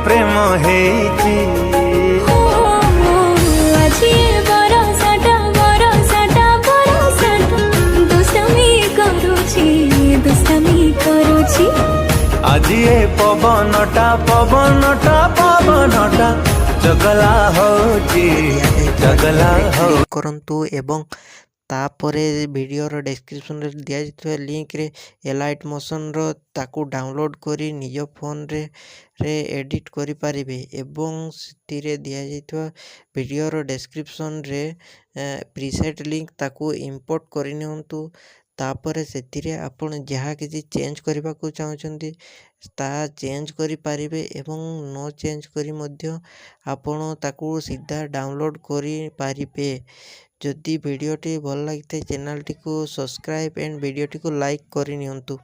प्रेम हेची আজি বরসাটা বরসাটা বরসাটা দুষ্টামি করুছি আজি ए पवनटा पवनटा पवनटा चगला होची चगला हो କରନ୍ତୁ ଏବଂ ତାପରେ ଭିଡ଼ିଓର ଡେସ୍କ୍ରିପସନ୍ରେ ଦିଆଯାଇଥିବା ଲିଙ୍କରେ ଏଲାଇଟ୍ ମୋସନ୍ର ତାକୁ ଡାଉନଲୋଡ଼୍ କରି ନିଜ ଫୋନ୍ରେ ଏଡ଼ିଟ୍ କରିପାରିବେ ଏବଂ ସେଥିରେ ଦିଆଯାଇଥିବା ଭିଡ଼ିଓର ଡେସ୍କ୍ରିପସନ୍ରେ ପ୍ରିସେଟ୍ ଲିଙ୍କ ତାକୁ ଇମ୍ପୋର୍ଟ କରିନିଅନ୍ତୁ। ତାପରେ ସେଥିରେ ଆପଣ ଯାହା କିଛି ଚେଞ୍ଜ କରିବାକୁ ଚାହୁଁଛନ୍ତି ତାହା ଚେଞ୍ଜ କରିପାରିବେ ଏବଂ ନ ଚେଞ୍ଜ କରି ମଧ୍ୟ ଆପଣ ତାକୁ ସିଧା ଡାଉନଲୋଡ଼୍ କରିପାରିବେ। ଯଦି ଭିଡ଼ିଓଟି ଭଲ ଲାଗିଥାଏ ଚ୍ୟାନେଲଟିକୁ ସବସ୍କ୍ରାଇବ୍ ଏଣ୍ଡ ଭିଡ଼ିଓଟିକୁ ଲାଇକ୍ କରିନିଅନ୍ତୁ।